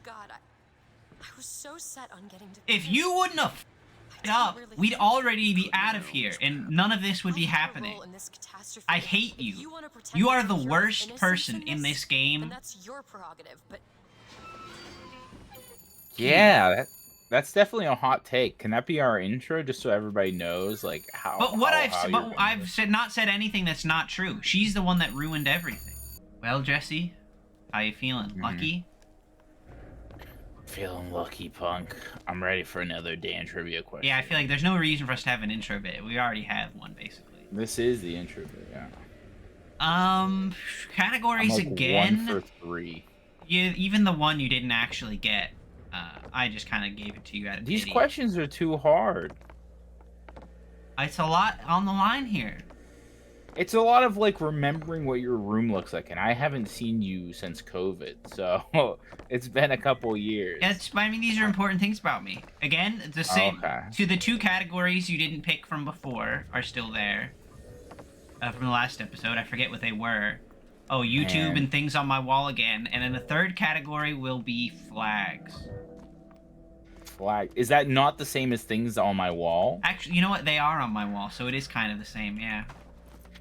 God, I was so set on getting to. If you wouldn't have f***ed up, we'd already be out of here, and none of this would be happening. I hate you. You are the worst person in this game. That's your prerogative, but Yeah, that's definitely a hot take. Can that be our intro, just so everybody knows, like how? But what I've said, not said anything that's not true. She's the one that ruined everything. Well, Jesse, how you feeling? Lucky? Feeling lucky, punk. I'm ready for another Dan trivia question. Yeah, I feel like there's no reason for us to have an intro bit. We already have one, basically. This is the intro bit, yeah. Categories I'm like again. 1 for 3. Even the one you didn't actually get. I just kind of gave it to you out of These pity. questions are too hard. It's a lot on the line here. It's a lot of like remembering what your room looks like, and I haven't seen you since COVID, so it's been a couple years. I mean, these are important things about me. Again, the same. Okay. To the 2 categories you didn't pick from before are still there. From the last episode, I forget what they were. Oh, YouTube and things on my wall again. And then the 3rd category will be flags. Flag. Is that not the same as things on my wall? Actually, you know what? They are on my wall, so it is kind of the same, yeah.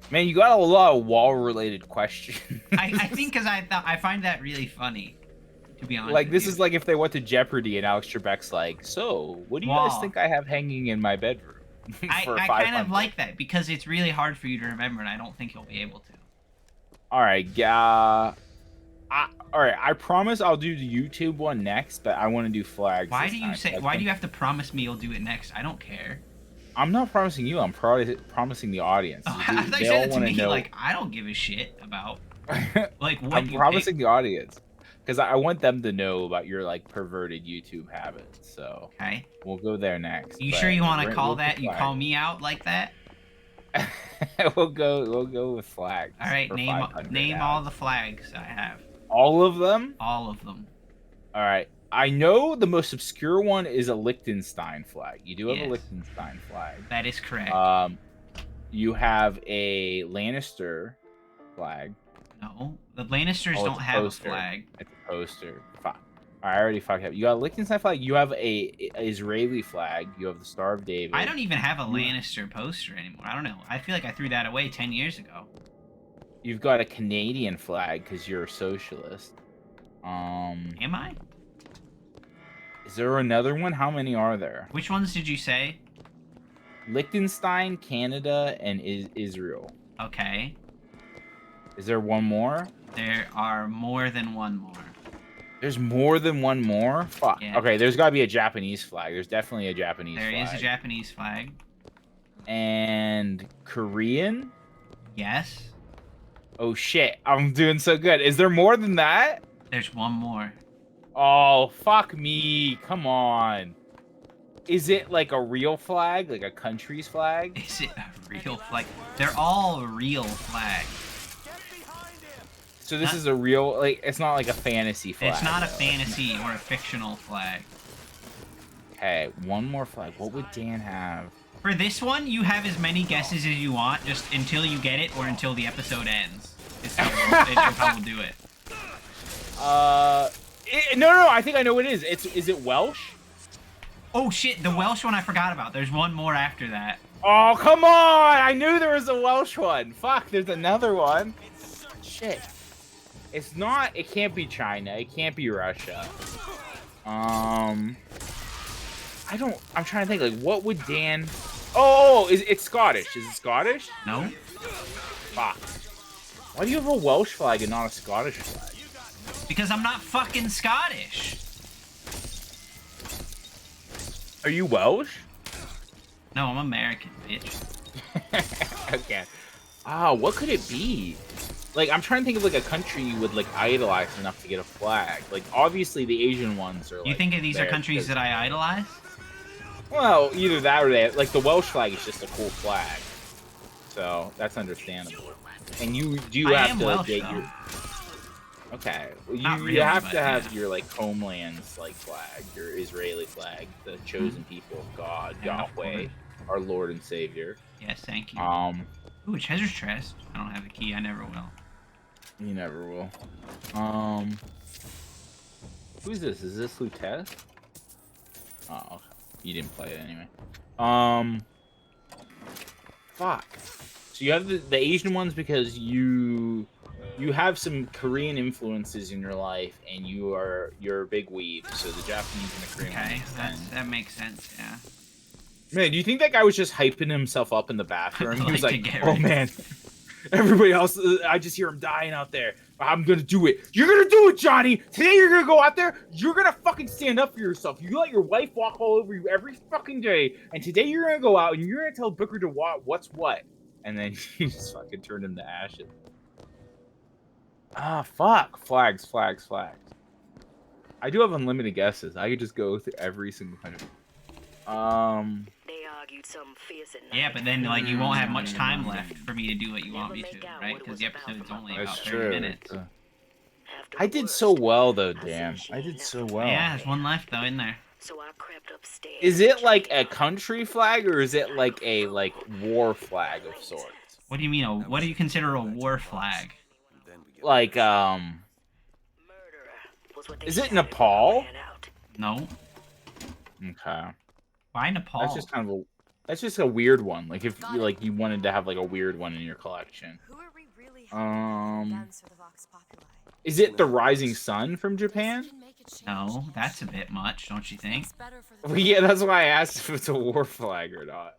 Man, you got a lot of wall-related questions. I think because I find that really funny, to be honest. Like, this is like if they went to Jeopardy and Alex Trebek's like, so, what do you guys think I have hanging in my bedroom? I kind of like that, because it's really hard for you to remember, and I don't think you'll be able to. Alright, alright, I promise I'll do the YouTube one next, but I want to do flags. Why do you have to promise me you'll do it next? I don't care. I'm not promising you, I'm promising the audience. Oh, I thought you said it to me, like, I don't give a shit about, like, what I'm promising the audience. Because I want them to know about your, like, perverted YouTube habits, so... Okay. We'll go there next. You sure you want to call that? You call me out like that? We'll go with flags. All right, name all the flags I have. All of them? All of them. All right. I know the most obscure one is a Liechtenstein flag. You do have a Liechtenstein flag. That is correct. You have a Lannister flag. No, the Lannisters don't have a flag. It's a poster. Fuck. I already fucked up. You got a Liechtenstein flag. You have a Israeli flag. You have the Star of David. I don't even have a Lannister poster anymore. I don't know. I feel like I threw that away 10 years ago. You've got a Canadian flag because you're a socialist. Am I? Is there another one? How many are there? Which ones did you say? Liechtenstein, Canada, and Israel. Okay. Is there one more? There are more than one more. There's more than one more? Fuck. Yeah. Okay, there's got to be a Japanese flag. There's definitely a Japanese flag. There is a Japanese flag. And Korean? Yes. Oh shit, I'm doing so good. Is there more than that? There's one more. Oh, fuck me. Come on. Is it like a real flag? Like a country's flag? Is it a real flag? They're all real flags. So this is a real, like, it's not like a fantasy flag. It's not a fantasy or a fictional flag. Okay, one more flag. What would Dan have? For this one, you have as many guesses as you want, just until you get it or until the episode ends. Is how we'll do it. No, I think I know what it is. Is it Welsh? Oh shit, the Welsh one I forgot about. There's one more after that. Oh, come on! I knew there was a Welsh one. Fuck, there's another one. Shit. It's not, it can't be China. It can't be Russia. I'm trying to think, like, what would Dan... Oh, it's Scottish. Is it Scottish? No. Fuck. Why do you have a Welsh flag and not a Scottish flag? Because I'm not fucking Scottish. Are you Welsh? No, I'm American, bitch. Okay. What could it be? Like, I'm trying to think of, like, a country you would, like, idolize enough to get a flag. Like, obviously, the Asian ones are, like... You think these are countries that I idolize? Well, either that or they... Like, the Welsh flag is just a cool flag. So, that's understandable. And you do have to Welsh, get though. your... Okay. Really, you have to have yeah. your, like, homeland's, like, flag. Your Israeli flag. The chosen people of God. Yahweh. Our Lord and Savior. Yes, thank you. Ooh, treasure chest. I don't have the key. I never will. You never will. Who's this? Is this Lutez? Oh, okay. You didn't play it anyway. Fuck. So you have the Asian ones because you have some Korean influences in your life, and you're a big weeb. So the Japanese and the Korean. Okay, ones. that makes sense. Yeah. Man, do you think that guy was just hyping himself up in the bathroom? He was Like, like, "Oh man, everybody else, I just hear him dying out there. I'm gonna do it. You're gonna do it, Johnny. Today you're gonna go out there. You're gonna fucking stand up for yourself. You let your wife walk all over you every fucking day, and today you're gonna go out and you're gonna tell Booker to what's what." And then he just fucking turned him to ashes. Ah, fuck. Flags. I do have unlimited guesses. I could just go through every single country. They argued some fierce at Yeah, night. but then like you won't have much time left for me to do what you want me to, right? Because the episode's only about That's 30 true. minutes. After I did worst, so well though, I damn. said she I ain't did so nothing. well. Yeah, there's one left though in there. So I crept upstairs. Is it like a country flag or is it like a war flag of sorts? What do you mean? What do you consider a war flag? Like Murderer was what they Is it shouted Nepal? when I ran out. No. okay. Why Nepal? That's just kind of that's just a weird one. Like if Got you it. you wanted to have like a weird one in your collection. Who are we really hoping Um, advance for the Vox Populi? Is it the Rising Sun from This Japan? can make a change. No, that's a bit much, don't you think? It's better for the Well, yeah, that's why I asked if it's a war flag or not.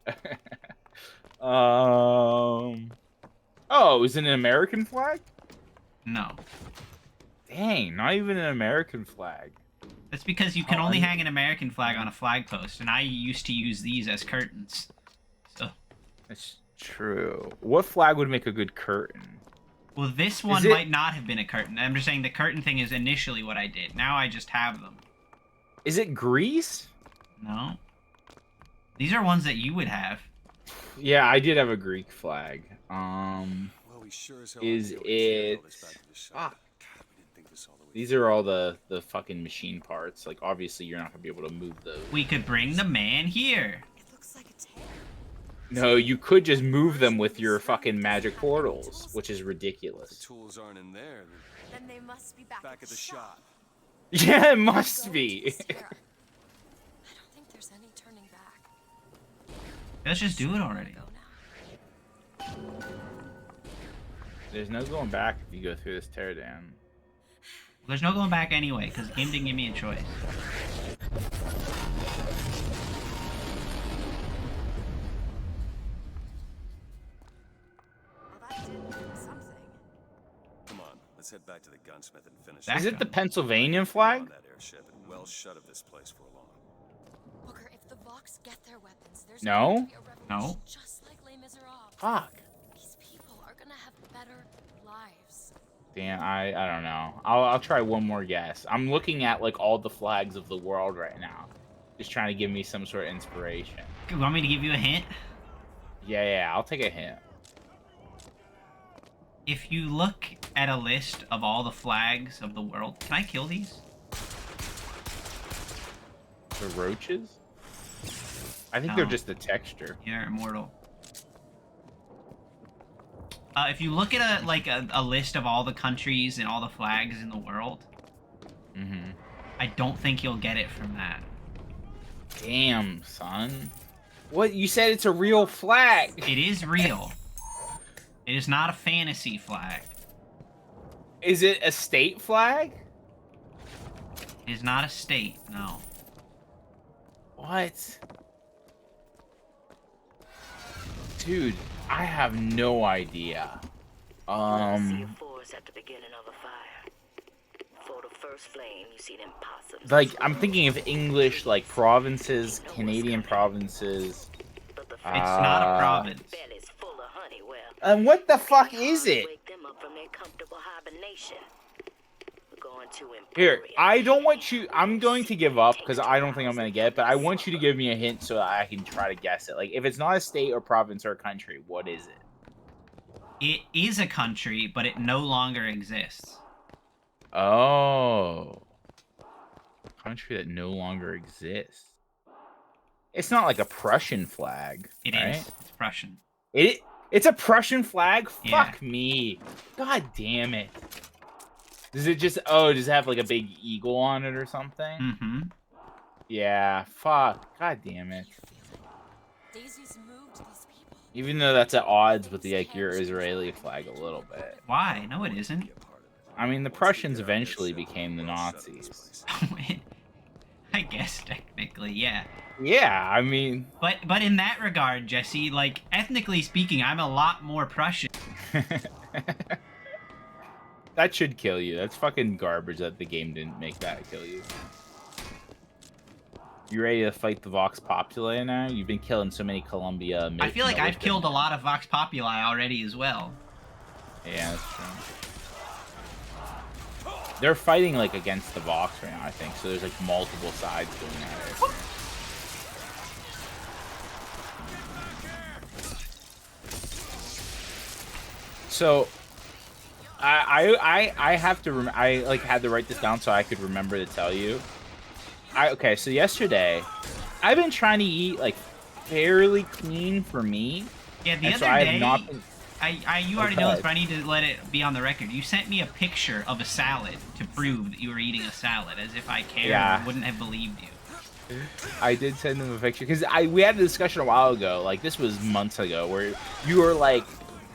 Oh, is it an American flag? No. Dang, not even an American flag. That's because you can Oh, only I- hang an American flag on a flag post, and I used to use these as curtains. So, That's true. What flag would make a good curtain? well, this one it- might not have been a curtain. I'm just saying the curtain thing is initially what I did. Now I just have them. Is it Greece? No. These are ones that you would have. Yeah, I did have a Greek flag. Well, we sure as hell Is aren't gonna be able to carry all it- this back to the shop. Fuck. God, we didn't think this all the way These are all the fucking machine parts. Like, obviously, you're not gonna be able to move those. We could bring the man here. It looks like a tear. No, you could just move them with your fucking magic portals, which is The ridiculous. tools aren't in there. Then they must be back, They're back at the shop. Yeah, it Go must to be. this tear. I don't think there's any turning back. Let's just do it already. Go now. There's no going back if you go through this teardown. There's no going back anyway, because the game didn't give me a choice. Well, that did something. Come on, let's head back to the gunsmith and finish That Is it the gun. Pennsylvania on flag? that airship and well shut of this place for long. Booker, if the Vox get their weapons, there's No? going to be a revolution No. just like Les Miserables. Fuck. These people are gonna have better lives. Damn, I don't know. I'll try one more guess. I'm looking at like all the flags of the world right now, just trying to give me some sort of inspiration. You want me to give you a hint? Yeah, I'll take a hint. If you look at a list of all the flags of the world, can I kill these? The roaches? I think they're No. just the texture. You're immortal. If you look at a list of all the countries and all the flags in the world, Mm-hmm. I don't think you'll get it from that. Damn, son. What? You said it's a real flag. It is real. It is not a fantasy flag. Is it a state flag? It is not a state, no. What? Dude, I have no idea. See a forest at the beginning of a fire. For the first flame, you see them possums. Like, I'm thinking of English, like, provinces, Canadian provinces. But the It's not a province. belly's full of honey. Well, And what the fuck is it? wake them up from their comfortable hibernation. We're going to Here, Emporium. I don't want you. I'm going to give up because I don't think I'm going to get it, but I want you to give me a hint so that I can try to guess it. Like, if it's not a state or province or a country, what is it? It is a country, but it no longer exists. Oh. Country that no longer exists. It's not like a Prussian flag. It right? is. It's Prussian. It's a Prussian flag? Yeah. Fuck me. God damn it. Does it just does it have like a big eagle on it or something? Mm-hmm. Yeah, fuck. God damn it. Daisy's moved these people. Even though that's at odds with the like your Israeli flag a little bit. Why? No, it isn't. I mean, the Prussians eventually became the Nazis. I guess technically, yeah. Yeah, I mean, But in that regard, Jesse, like ethnically speaking, I'm a lot more Prussian. that should kill you. That's fucking garbage that the game didn't make that kill you. You ready to fight the Vox Populi now? You've been killing so many Columbia. I feel like I've killed a lot of Vox Populi already as well. Yeah, that's true. They're fighting like against the Vox right now, I think. So there's like multiple sides going at it. So I have to I like had to write this down so I could remember to tell you. Okay, so yesterday I've been trying to eat like fairly clean for me. Yeah, the and other so I day, have not been... you already know this, but I need to let it be on the record. You sent me a picture of a salad to prove that you were eating a salad, as if I cared or wouldn't have believed you. I did send him a picture because we had a discussion a while ago, like this was months ago, where you were like,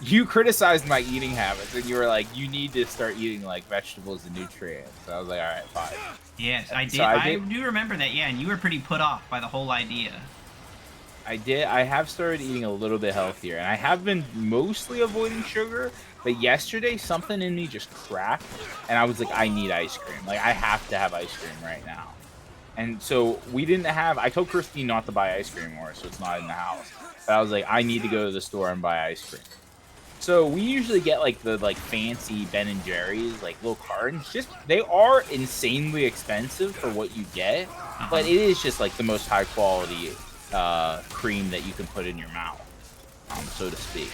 you criticized my eating habits, and you were like, you need to start eating like vegetables and nutrients. So I was like, all right, fine. Yes, I did. So I do remember that, yeah, and you were pretty put off by the whole idea. I did. I have started eating a little bit healthier, and I have been mostly avoiding sugar. But yesterday, something in me just cracked, and I was like, I need ice cream. Like, I have to have ice cream right now. And so we didn't have. I told Christine not to buy ice cream more, so it's not in the house. But I was like, I need to go to the store and buy ice cream. So we usually get like the fancy Ben and Jerry's like little cartons. Just they are insanely expensive for what you get, but it is just like the most high quality cream that you can put in your mouth, so to speak.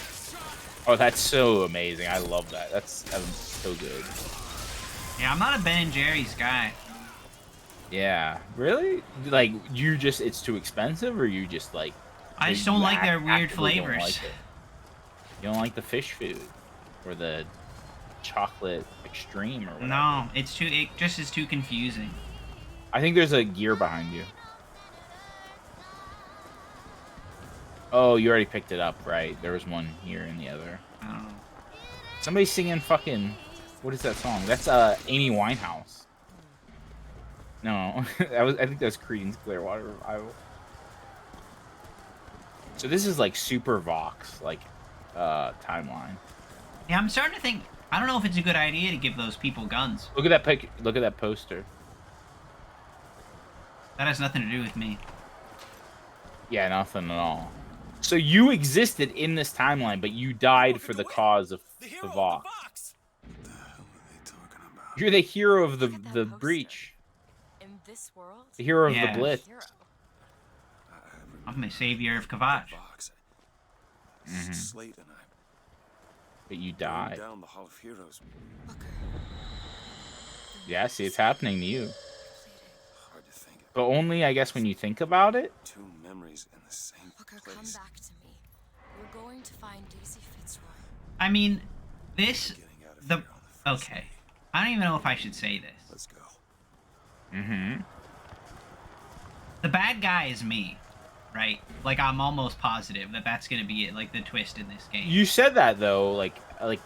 Oh, that's so amazing! I love that. That's so good. Yeah, I'm not a Ben and Jerry's guy. Yeah, really? Like you just it's too expensive, or you just like? I just don't like their weird flavors. Like you don't like the fish food, or the chocolate extreme, or whatever. No, it just is too confusing. I think there's a gear behind you. Oh, you already picked it up, right? There was one here and the other. I don't know. Somebody's singing fucking... What is that song? That's Amy Winehouse. No, I think that was Creedence Clearwater Revival. So this is like Super Vox, like, timeline. Yeah, I'm starting to think... I don't know if it's a good idea to give those people guns. Look at that look at that poster. That has nothing to do with me. Yeah, nothing at all. So you existed in this timeline, but you died for the cause of the Vox. What the hell are they talking about? You're the hero of the Poster. breach. In this world, The hero of Yeah. the Blitz. hero. I'm the savior of Kavash. Box. Mhm. Slate and I But you burned died. down the Hall of Heroes. Booker. Yeah, see, it's happening to you. Hard to think of But only, I guess, when you think about it. two memories in the same Booker, come place. back to me. We're going to find Daisy Fitzroy. I mean, this... Getting out of here on the first Okay. day. I don't even know if I should say this. Let's go. Mm-hmm. The bad guy is me, right? Like, I'm almost positive that that's gonna be it, like, the twist in this game. You said that, though, like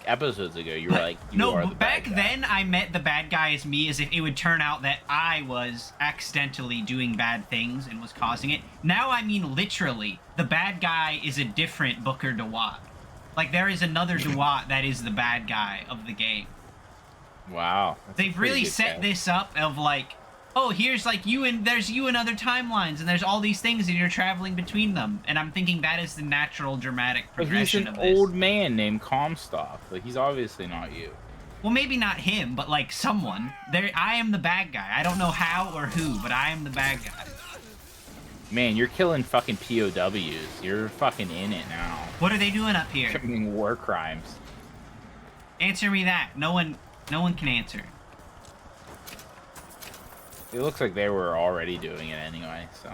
episodes ago. You were like, you no, are but the back bad guy. then I meant the bad guy as me as if it would turn out that I was accidentally doing bad things and was causing it. Now I mean literally, the bad guy is a different Booker DeWatt. Like, there is another DeWatt that is the bad guy of the game. Wow. That's a They've pretty really good set guess. this up of like, oh, here's like you and there's you in other timelines, and there's all these things, and you're traveling between them. And I'm thinking that is the natural dramatic But he's progression an of this. old man named Comstock. Like, he's obviously not you. Well, maybe not him, but like someone. There, I am the bad guy. I don't know how or who, but I am the bad guy. Man, you're killing fucking POWs. You're fucking in it now. What are they doing up here? Committing war crimes. Answer me that. No one can answer. It looks like they were already doing it anyway, so.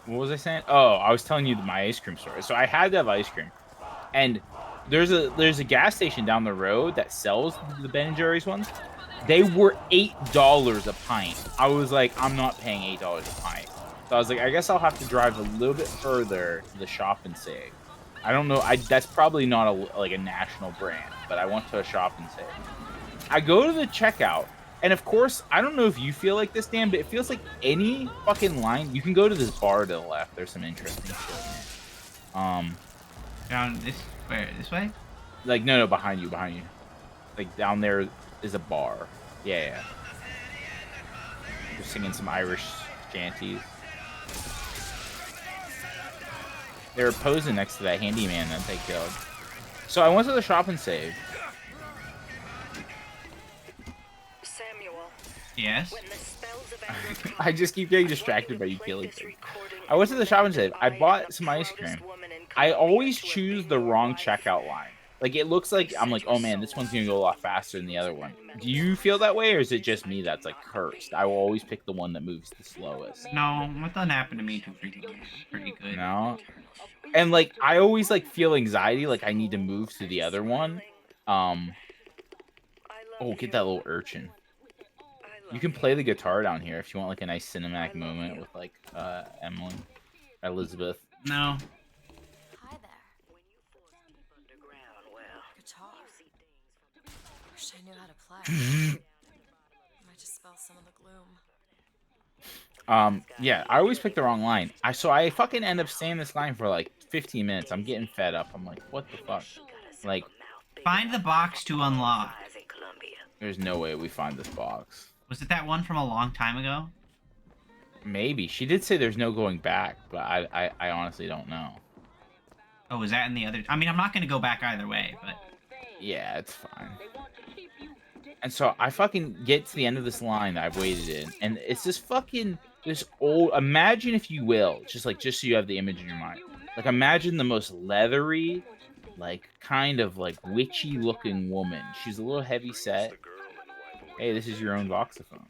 What was I saying? Oh, I was telling you my ice cream story. So I had to have ice cream. And There's a gas station down the road that sells the Ben& Jerry's ones. They were $8 a pint. I was like, I'm not paying $8 a pint. So I was like, I guess I'll have to drive a little bit further to the Shop and Save. I don't know. That's probably not a national brand, but I went to a Shop and Save. I go to the checkout, and of course, I don't know if you feel like this, Dan, but it feels like any fucking line. You can go to this bar to the left. There's some interesting shit in it. Down this way? Like no, behind you. Like down there is a bar. Yeah. They're singing some Irish shanties. They were posing next to that handyman that they killed. So I went to the Shop and Save. Samuel. Yes. When the spells of anger I just keep getting distracted by you killing things. I went to the Shop and Save. I bought some ice cream. I always choose the wrong checkout line. Like, it looks like, I'm like, oh man, this one's gonna go a lot faster than the other one. Do you feel that way, or is it just me that's, like, cursed? I will always pick the one that moves the slowest. No, what doesn't happen to me too frequently. Pretty good. No? And, like, I always, like, feel anxiety, like I need to move to the other one. Oh, get that little urchin. You can play the guitar down here if you want, like, a nice cinematic moment with, like, Emily. Elizabeth. No. Hi there. Guitar. Wish I knew how to play. Might just spell some of the gloom. Yeah, I always pick the wrong line. So I fucking end up staying in this line for like 15 minutes. I'm getting fed up. I'm like, what the fuck? Like, Find the box to unlock. there's no way we find this box. Was it that one from a long time ago? Maybe. She did say there's no going back, but I honestly don't know. Oh, was that in the other? I mean, I'm not gonna go back either way, but Yeah, it's fine. And so I fucking get to the end of this line that I've waited in, and it's this old, imagine if you will, just so you have the image in your mind. Like, imagine the most leathery, like, kind of, like, witchy looking woman. She's a little heavy set. Hey, this is your own voxophone.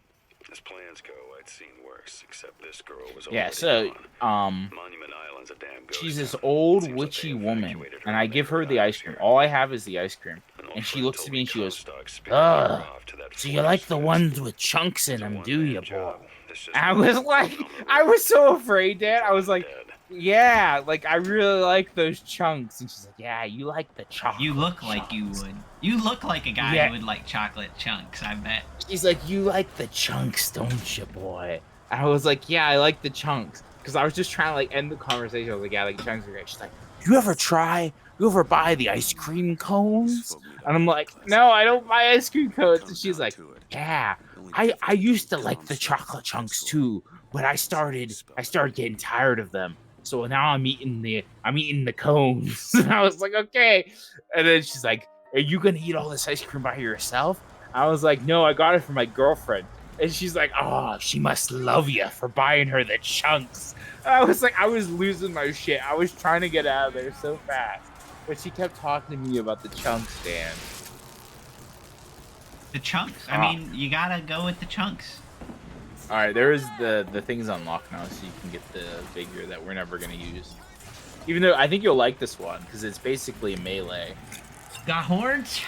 As plans go, I'd seen worse, except this girl was Yeah, so, Monument Island's a damn ghost she's this town. old Seems like witchy they woman, evacuated her and I when they give her the arrived ice cream. here. All I have is the ice cream. An old And she friend looks told at me and she goes, Comstock spinning her ugh, off to that so you like the forest ones nest. with chunks in It's a them, do one-man you, boy? job. This is I one was of like, them on the I was so afraid, Dad. I was like, dead. yeah, like, I really like those chunks. And she's like, yeah, you like the chocolate you look like you chunks. would. You look like a guy Yeah. who would like chocolate chunks, I bet. She's like, you like the chunks, don't you, boy? And I was like, yeah, I like the chunks. Because I was just trying to, like, end the conversation. I was like, yeah, like, the chunks are great. She's like, you ever buy the ice cream cones? And I'm like, no, I don't buy ice cream cones. And she's like, yeah, I used to like the chocolate chunks too, but I started getting tired of them. So now I'm eating the cones. And I was like, okay. And then she's like, are you gonna eat all this ice cream by yourself? I was like, no, I got it for my girlfriend. And she's like, oh, she must love you for buying her the chunks. And I was like, I was losing my shit. I was trying to get out of there so fast. But she kept talking to me about the chunks, Dan. The chunks. I mean, you gotta go with the chunks. All right, there is the things unlocked now, so you can get the figure that we're never gonna use. Even though I think you'll like this one because it's basically a melee. Got horns?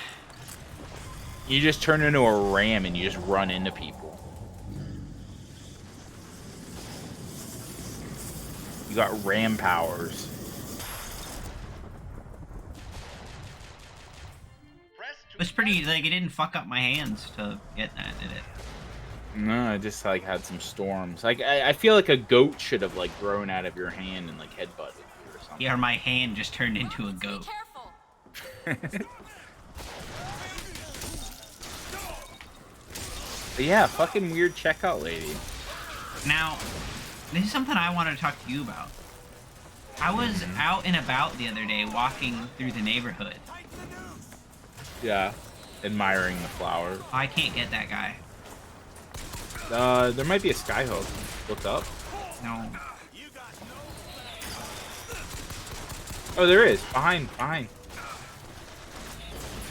You just turn into a ram and you just run into people. You got ram powers. It was pretty, like, it didn't fuck up my hands to get that, did it? No, I just like had some storms. Like I feel like a goat should have like grown out of your hand and like headbutted you or something. Yeah, or my hand just turned into a goat. Careful. But yeah, fucking weird checkout lady. Now, this is something I wanted to talk to you about. I was out and about the other day walking through the neighborhood. Yeah, admiring the flowers. I can't get that guy. There might be a skyhook. Look up. No. Oh, there is. Behind.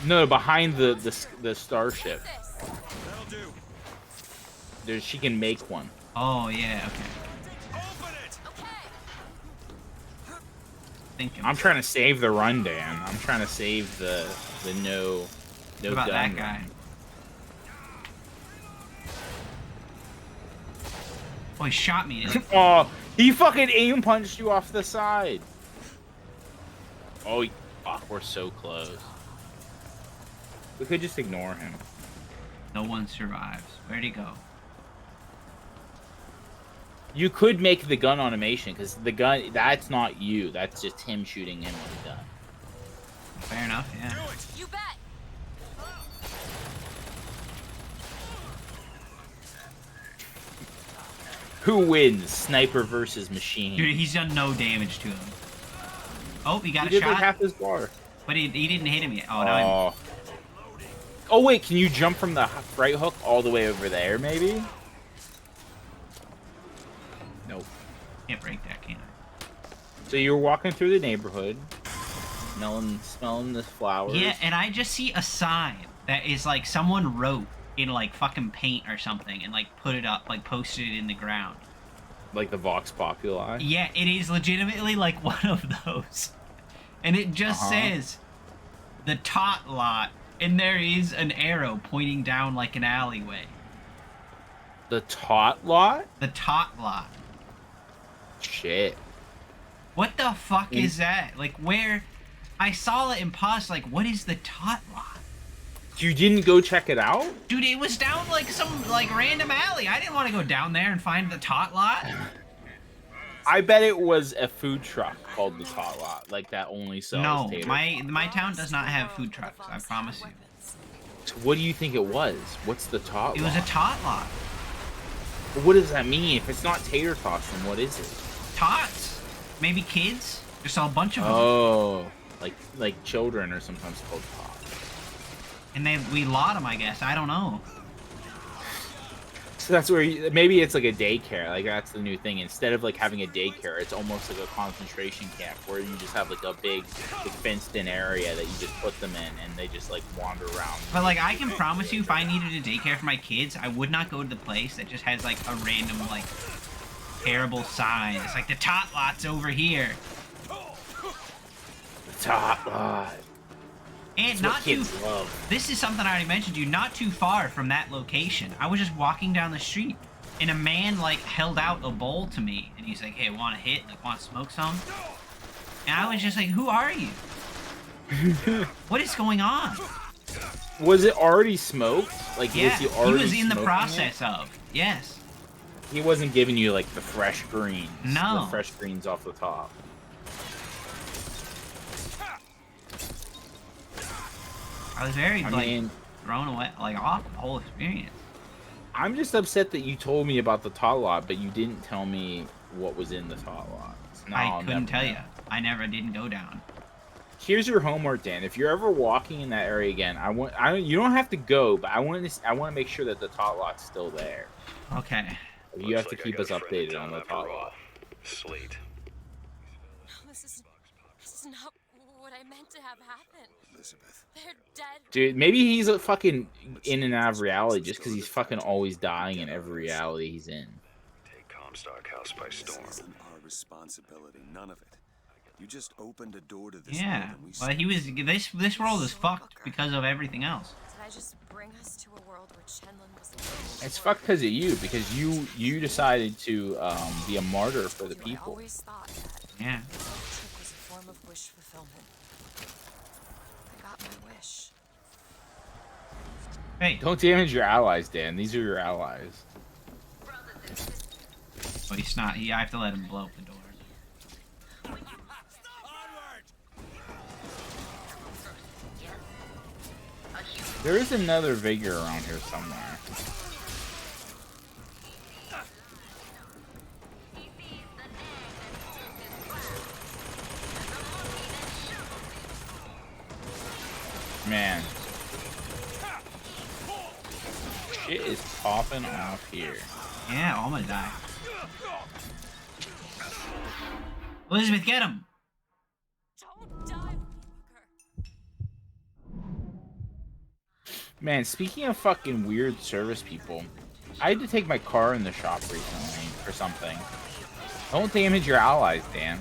No, behind the starship. She can make one. Oh, yeah, okay. thinking. I'm trying to save the run, Dan. I'm trying to save the no What about gun that guy? run. Oh, he shot me. Oh, he fucking aim punched you off the side. Oh, fuck, we're so close. We could just ignore him. No one survives. Where'd he go? You could make the gun automation, because the gun, that's not you. That's just him shooting him with a gun. Fair enough, yeah. You bet. Who wins? Sniper versus machine. Dude, he's done no damage to him. Oh, he got he a did like shot. half his bar. But he didn't hit him yet. Oh, no. Oh. Oh, wait, can you jump from the right hook all the way over there, maybe? Nope. Can't break that, can I? So you're walking through the neighborhood, smelling the flowers. Yeah, and I just see a sign that is like someone wrote in like fucking paint or something and like put it up, like posted it in the ground. Like the Vox Populi. Yeah, it is legitimately like one of those. And it just says the tot lot, and there is an arrow pointing down like an alleyway. The tot lot? The tot lot. Shit. What the fuck is that? Like, where? I saw it in pause, like, what is the tot lot? You didn't go check it out? Dude, it was down like some like random alley. I didn't want to go down there and find the tot lot. I bet it was a food truck called the Tot Lot, like that only sells No, tater my town does not have food trucks. I promise you. tots. What do you think it was? What's the Tot It Lot? was a tot lot. What does that mean? If it's not tater tots, then what is it? Tots? Maybe kids? Just a bunch of them. Oh, like children are sometimes called tots. And we lot them, I guess. I don't know. So that's where maybe it's like a daycare. Like that's the new thing. Instead of like having a daycare, it's almost like a concentration camp where you just have like a big fenced-in area that you just put them in, and they just like wander around. But like, I can promise you, if I needed a daycare for my kids, I would not go to the place that just has like a random like terrible sign. It's like the tot lot's over here. The Tot Lot. And That's not what too. kids love. This is something I already mentioned to you. Not too far from that location, I was just walking down the street, and a man like held out a bowl to me, and he's like, "Hey, want to hit? Like, want to smoke some?" And I was just like, "Who are you? What is going on?" Was it already smoked? Like, Yeah, was he he already was in the smoking process it? of. Yes. He wasn't giving you like the fresh greens. No. The fresh greens off the top. I was very I like mean, thrown away, like off the whole experience. I'm just upset that you told me about the Tot Lot, but you didn't tell me what was in the Tot Lot. So now I I'll couldn't never tell know. you. I never didn't go down. Here's your homework, Dan. If you're ever walking in that area again, you don't have to go, but I want to make sure that the Tot Lot's still there. Okay. You have to keep us updated on the Tot Lot. Slate. This is not what I meant to have happen. Elizabeth. They're dead. Dude, maybe he's a fucking in and out of reality just because he's fucking always dying in every reality he's in. Take Comstock House by storm. This isn't our responsibility, none of it. You just opened a door to this Yeah. world and we Well, he was. This world is fucked because of everything else. Did I just bring us to a world where Chenlin was alone? It's fucked because of you, because you decided to be a martyr for the I people. always thought that Yeah. the trip was a form of wish fulfillment. I got my wish. Hey. Don't damage your allies, Dan. These are your allies. But he's not. I have to let him blow up the door. There is another Vigor around here somewhere. Man. Shit is popping off here. Yeah, I'm gonna die. Elizabeth, get him! Don't die, Walker. Man, speaking of fucking weird service people, I had to take my car in the shop recently for something. Don't damage your allies, Dan.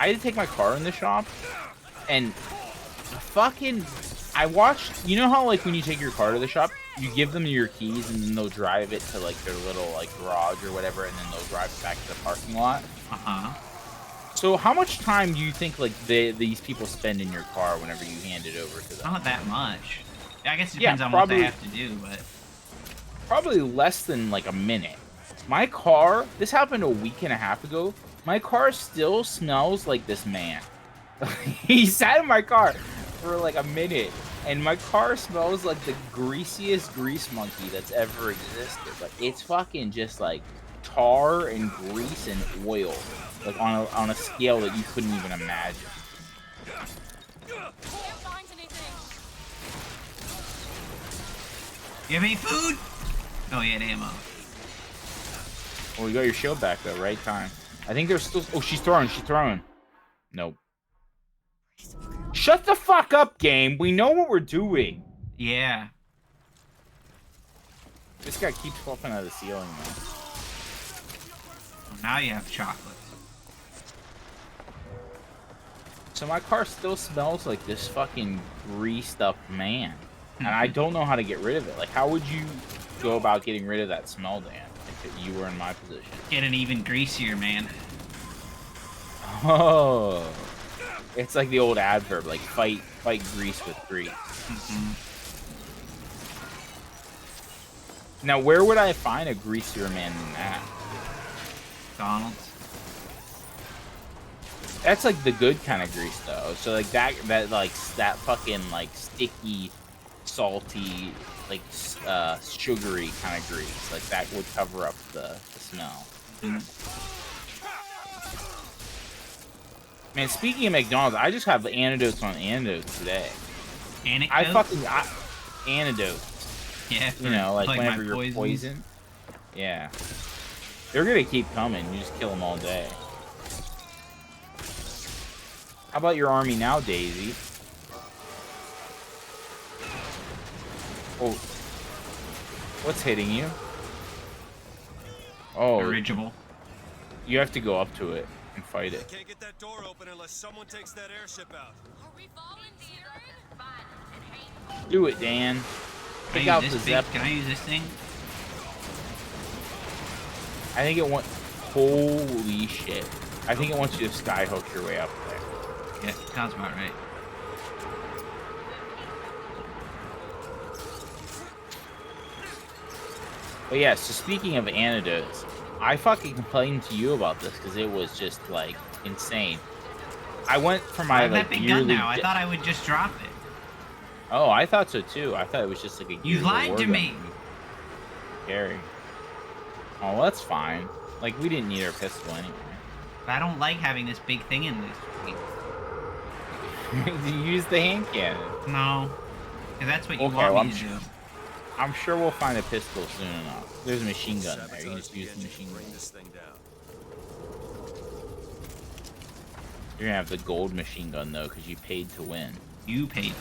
I had to take my car in the shop, and fucking, I watched. You know how like when you take your car to the shop, you give them your keys, and then they'll drive it to like their little like garage or whatever, and then they'll drive it back to the parking lot. So how much time do you think like these people spend in your car whenever you hand it over to them? Not that much. I guess it depends on probably, what they have to do, but probably less than like a minute. My car, this happened a week and a half ago. My car still smells like this man. He sat in my car for like a minute, and my car smells like the greasiest grease monkey that's ever existed. Like it's fucking just like tar and grease and oil, like on a scale that you couldn't even imagine. Can't find anything. you have any food? Oh, you had ammo. Well, you got your shield back though, right time. I think there's still. Oh, she's throwing. She's throwing. Nope. Shut the fuck up, game. We know what we're doing. Yeah. This guy keeps flopping out of the ceiling, though. Well, now you have chocolates. So my car still smells like this fucking greased up man. And I don't know how to get rid of it. Like, how would you go about getting rid of that smell, Dan, if you were in my position? Get an even greasier man. Oh. It's like the old adverb, like fight grease with grease. Now, where would I find a greasier man than that? McDonald's. That's like the good kind of grease, though. So like that fucking like sticky, salty, like sugary kind of grease. Like that would cover up the smell. Man, speaking of McDonald's, I just have antidotes on antidotes today. Anecdotes? Antidotes. Yeah, for, You know, like whenever my you're poisons. poisoned. Yeah. They're gonna keep coming. You just kill them all day. How about your army now, Daisy? Oh. What's hitting you? Oh. Dirigible. You have to go up to it and fight it. Can't get that door open unless someone takes that airship out. Are we volunteering? Do it, Dan. Pick Can I out use the this Zep. Can I use this thing? I think it wants. Holy shit. I think it wants you to skyhook your way up there. Yeah, sounds about right. But yeah, so speaking of antidotes, I fucking complained to you about this because it was just like insane. I went for I my have like that big yearly. gun now. I thought I would just drop it. Oh, I thought so too. I thought it was just like a. You yearly lied war to gun. me. Scary. Oh, well, that's fine. Like we didn't need our pistol anyway. But I don't like having this big thing in this. You use the hand cannon. No. Because that's what you Okay, want well, me to do. I'm sure we'll find a pistol soon enough. There's a machine gun there. You can just use the machine gun. Bring this thing down. You're gonna have the gold machine gun though, because you paid to win. You paid.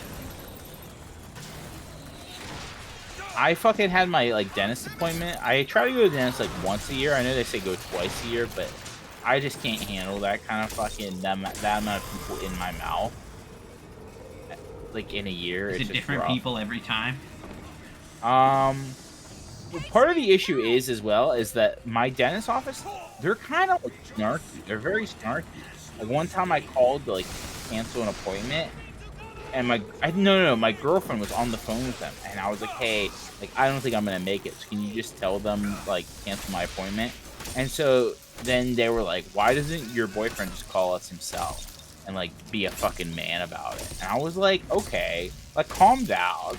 I fucking had my like dentist appointment. I try to go to the dentist like once a year. I know they say go twice a year, but I just can't handle that kind of fucking that amount of people in my mouth. Like in a year, Is it's it just different rough. people every time? Well, part of the issue is that my dentist office, they're kind of like snarky. They're very snarky. Like one time I called to like cancel an appointment, and my girlfriend was on the phone with them, and I was like, hey, like I don't think I'm gonna make it. So can you just tell them like cancel my appointment? And so then they were like, why doesn't your boyfriend just call us himself and like be a fucking man about it? And I was like, okay, like calm down.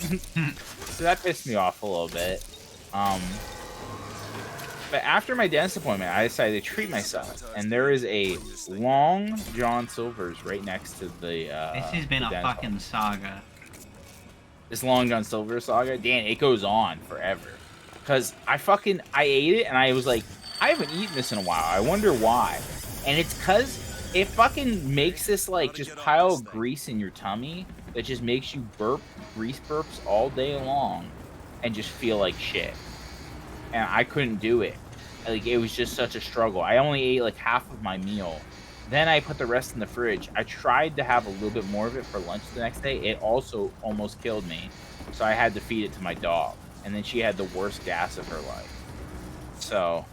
So that pissed me off a little bit. But after my dentist appointment, I decided to treat myself, and there is a Long John Silver's right next to the. This has been the a dentist fucking office. saga. This Long John Silver saga, Dan, it goes on forever. Cause I ate it, and I was like, I haven't eaten this in a while. I wonder why. And it's cause it fucking makes this like just pile of grease in your tummy that just makes you burp grease burps all day long, and just feel like shit. And I couldn't do it. Like it was just such a struggle. I only ate like half of my meal Then I put the rest in the fridge. I tried to have a little bit more of it for lunch the next day. It also almost killed me. So I had to feed it to my dog. And then she had the worst gas of her life. So...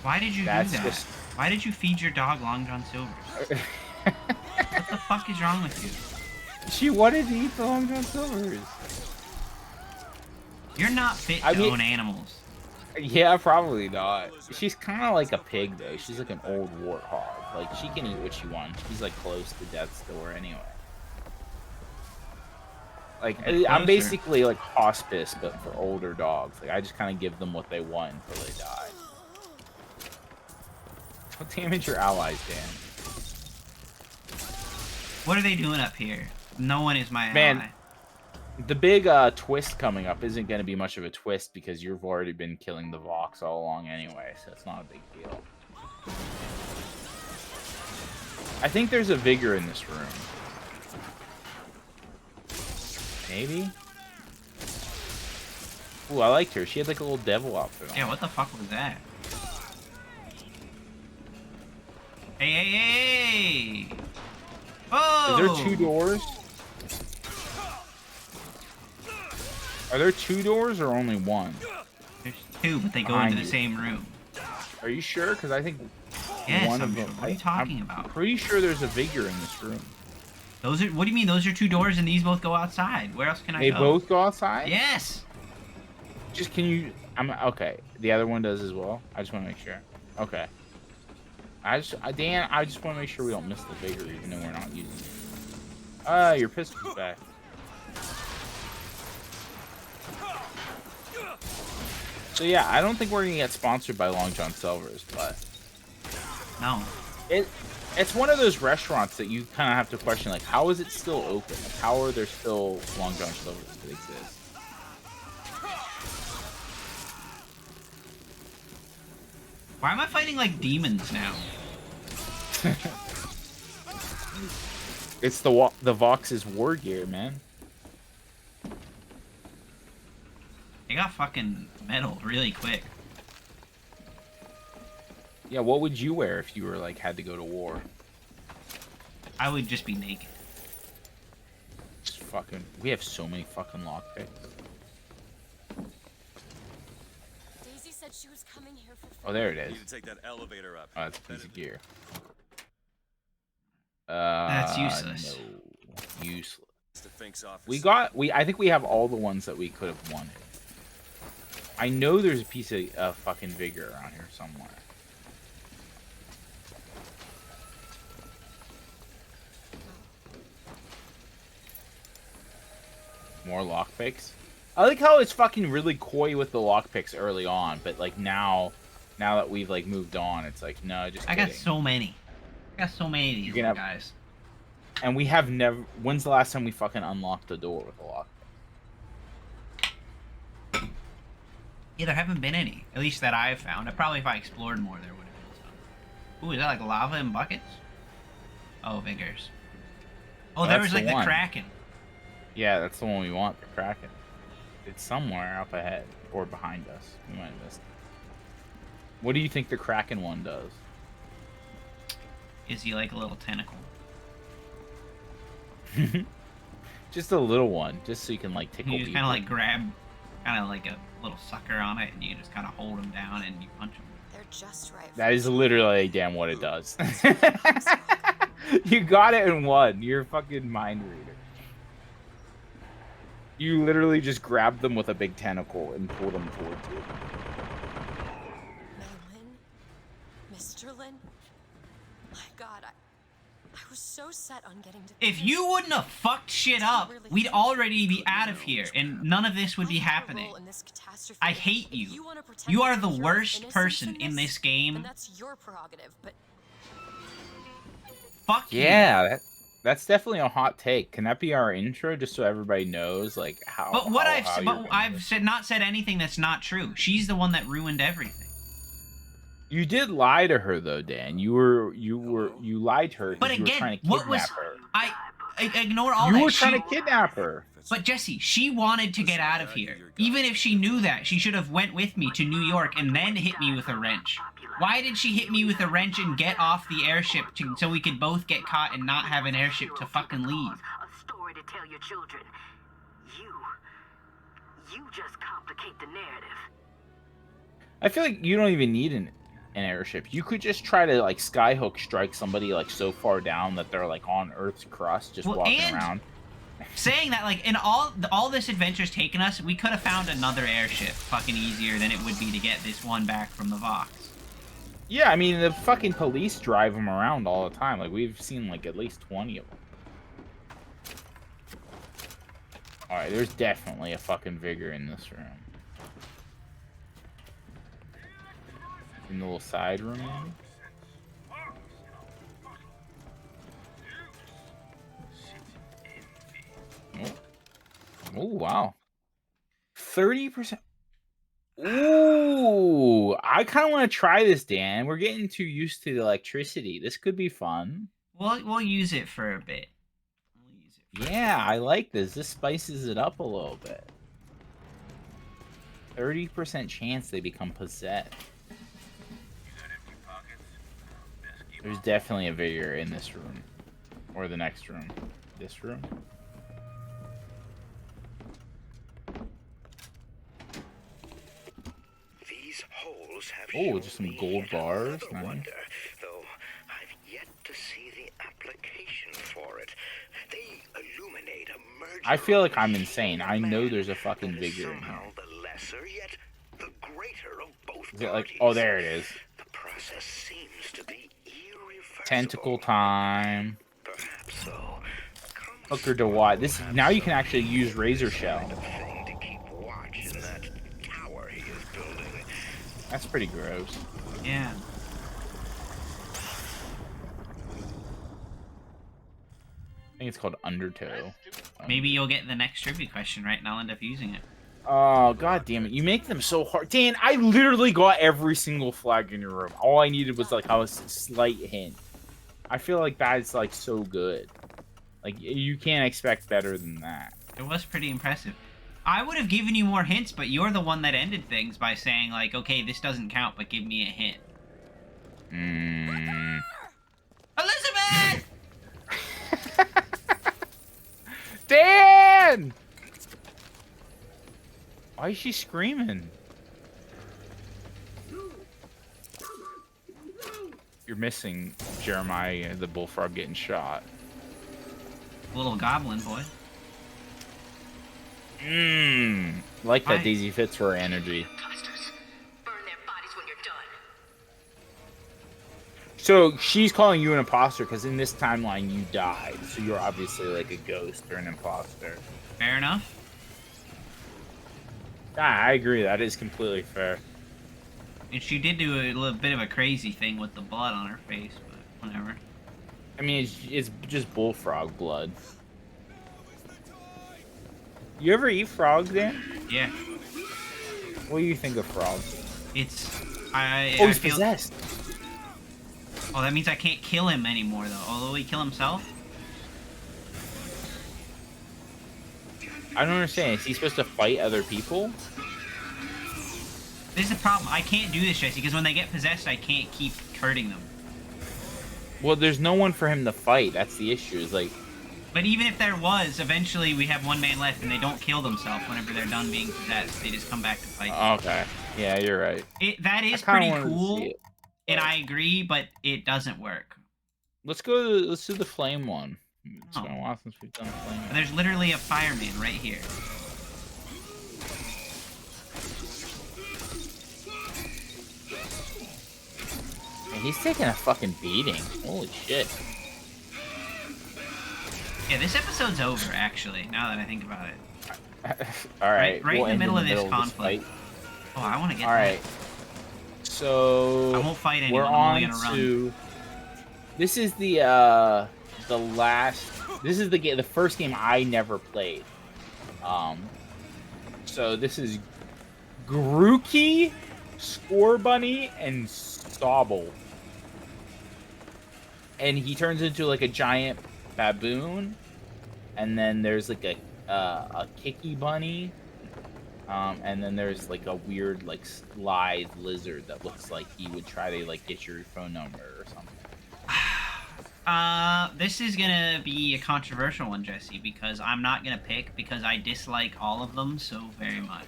Why did you do That's that? just- Why did you feed your dog Long John Silver's? What the fuck is wrong with you? She wanted to eat the Long John Silver's. You're not fit to I mean- own animals. Yeah, probably not. She's kind of like a pig, though. She's like an old warthog. Like, she can eat what she wants. She's, like, close to death's door anyway. Like, I'm basically, like, hospice, but for older dogs. Like, I just kind of give them what they want until they die. Don't damage your allies, Dan. What are they doing up here? No one is my ally. Man, the big twist coming up isn't going to be much of a twist because you've already been killing the Vox all along anyway, so it's not a big deal. I think there's a Vigor in this room. Maybe? Ooh, I liked her. She had like a little devil outfit on. Yeah, what the fuck was that? Hey, hey, hey! Oh! Is there 2 doors? Are there 2 doors or only 1? There's 2, but they go Behind into the you. same room. Are you sure? Because I think Yes, one I'm of sure. them. What are you talking I'm about? pretty sure there's a Vigor in this room. Those are. What do you mean? Those are 2 doors, and these both go outside. Where else can I They go? both go outside? Yes. Just can you? I'm okay. The other one does as well. I just want to make sure. Okay. Dan, I just want to make sure we don't miss the Vigor, even though we're not using it. Your pistol's back. So yeah, I don't think we're gonna get sponsored by Long John Silver's, but No. it's one of those restaurants that you kind of have to question, like, how is it still open? Like, how are there still Long John Silver's that exist? Why am I fighting like demons now? It's the Vox's war gear, man. They got fucking metal really quick. Yeah, what would you wear if you were like had to go to war? I would just be naked. Just fucking. We have so many fucking lockpicks. Daisy said she was coming here for Oh, there it You is. need to take that elevator up. Oh, that's a piece of gear. That's useless. No, useless. Defense We officer. I think we have all the ones that we could have wanted. I know there's a piece of fucking Vigor around here somewhere. More lockpicks. I like how it's fucking really coy with the lockpicks early on, but like now that we've like moved on, it's like no, just I kidding. got so many. I got so many of these You can little have- guys. And we have never. When's the last time we fucking unlocked the door with a lockpick? Yeah, there haven't been any. At least that I've found. Probably if I explored more, there would have been some. Ooh, is that like lava in buckets? Oh, Vigors. Oh, there That's was the like the one. Kraken. Yeah, that's the one we want, the Kraken. It's somewhere up ahead or behind us. We might have missed it. What do you think the Kraken one does? Is he like a little tentacle? Just a little one, just so you can like tickle You just people. kind of like grab, kind of like a little sucker on it, and you just kind of hold him down and you punch him. They're just right. That is literally damn what it does. You got it in one. You're a fucking mind reader. You literally just grab them with a big tentacle and pull them towards you. Lynn? Mr. Lynn? My God, I was so set on getting to. If you wouldn't have fucked shit up, we'd already be out of here, and none of this would be happening. I hate you. You are the worst person in this game. And that's your prerogative, but Fuck you. Yeah, that's definitely a hot take. Can that be our intro, just so everybody knows, like how? But what how you're gonna I've do it? said not said anything that's not true. She's the one that ruined everything. You did lie to her though, Dan. You lied to her. 'cause But you were again, trying to what kidnap was her. I ignore all You that. were trying to kidnap her. But Jesse, she wanted to get out of here. Even if she knew that, she should have went with me to New York and then hit me with a wrench. Why did she hit me with a wrench and get off the airship so we could both get caught and not have an airship to fucking leave? A story to tell your children. You just complicate the narrative. I feel like you don't even need an airship. You could just try to like skyhook strike somebody like so far down that they're like on Earth's crust, just walking around. Saying that, like, in all this adventure's taken us, we could have found another airship fucking easier than it would be to get this one back from the Vox. Yeah, I mean, the fucking police drive them around all the time. Like, we've seen, like, at least 20 of them. Alright, there's definitely a fucking vigor in this room. In the little side room, maybe? Oh, wow. 30%. Ooh, I kind of want to try this, Dan. We're getting too used to the electricity. This could be fun. We'll use it for a bit. Yeah, I like this. This spices it up a little bit. 30% chance they become possessed. There's definitely a vigor in this room. Or the next room. This room? These holes have Oh, just some gold bars. Nice. wonder, though I've yet to see the application for it. They illuminate a merger. I feel like I'm insane. I know there's a fucking vigor in here. Somehow the lesser, yet the greater of both Is it like? parties. Oh, there it is. The process seems to be irreversible. Tentacle time. Perhaps so. Hooker to what? This now you can actually use razor shell. Thing to keep watch in that tower he is building. That's pretty gross. Yeah. I think it's called Undertow. Maybe you'll get the next trivia question right and I'll end up using it. Oh, god damn it. You make them so hard. Dan, I literally got every single flag in your room. All I needed was like a slight hint. I feel like that's like so good. Like, you can't expect better than that. It was pretty impressive. I would have given you more hints, but you're the one that ended things by saying, like, okay, this doesn't count, but give me a hint. Elizabeth! Dan! Why is she screaming? You're missing Jeremiah, the bullfrog, getting shot. Little goblin boy. Like that Hi. Daisy fits for her energy. Burn their bodies when you're done. So she's calling you an imposter because in this timeline you died. So you're obviously like a ghost or an imposter. Fair enough. I agree. That is completely fair. And she did do a little bit of a crazy thing with the blood on her face, but whatever. I mean, it's just bullfrog blood. You ever eat frogs, Dan? Yeah. What do you think of frogs? It's... Oh, I he's feel... possessed. Oh, that means I can't kill him anymore, though. Although he kill himself? I don't understand. Is he supposed to fight other people? This is the problem. I can't do this, Jesse, because when they get possessed, I can't keep hurting them. Well, there's no one for him to fight. That's the issue. Is like... But even if there was, eventually we have one man left and they don't kill themselves whenever they're done being possessed. They just come back to fight. Okay. Yeah, you're right. That is I kinda pretty wanted to cool, see it. and I agree, but it doesn't work. Let's do the flame one. It's Oh. been a while since we've done a flame one. There's literally a fireman right here. Man, he's taking a fucking beating. Holy shit. Yeah, this episode's over, actually, now that I think about it. Alright. Right in we'll the end middle of this fight. conflict. Oh, I want to get Alright. that. So... I won't fight anyone, We're I'm on only gonna run. to... This is the last... This is the first game I never played. So this is Grookey, Score Bunny, and Sobble. And he turns into like a giant baboon. And then there's like a Kicky Bunny. And then there's like a weird like lithe lizard that looks like he would try to like get your phone number or something. This is gonna be a controversial one, Jesse, because I'm not gonna pick because I dislike all of them so very much.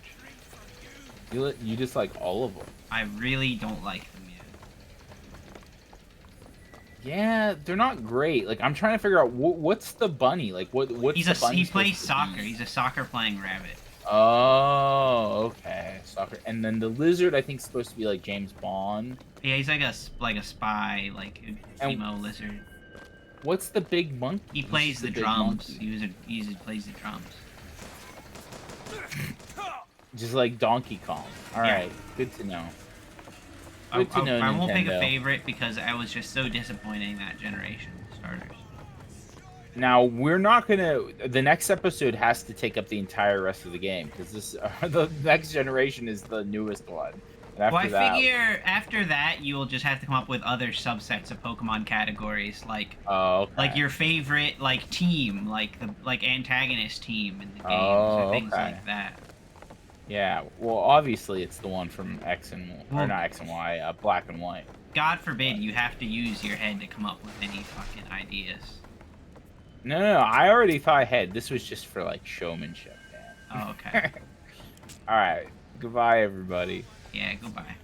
You just like all of them. I really don't like them yet. Yeah, they're not great. Like I'm trying to figure out what's the bunny like. What's He's the a bunny he supposed plays to soccer. be? He's a soccer playing rabbit. Oh, okay, soccer. And then the lizard, I think, is supposed to be like James Bond. Yeah, he's like a spy, like a emo lizard. What's the big monkey? He plays the big drums. monkey. He plays the drums. Just like Donkey Kong. All Yeah. right, good to know. I Good to know, won't pick a Nintendo. favorite because I was just so disappointing that generation of starters. Now we're not gonna. The next episode has to take up the entire rest of the game because this the next generation is the newest one. And after Well, I that, figure after that you will just have to come up with other subsets of Pokemon categories, like okay. like your favorite like team, like the antagonist team in the games Oh, or things okay. like that. Yeah. Well, obviously it's the one from X and Well- or not X and Y, Black and White. God forbid you have to use your head to come up with any fucking ideas. No. I already thought ahead. This was just for like showmanship, man. Oh, okay. All right. Goodbye, everybody. Yeah, goodbye.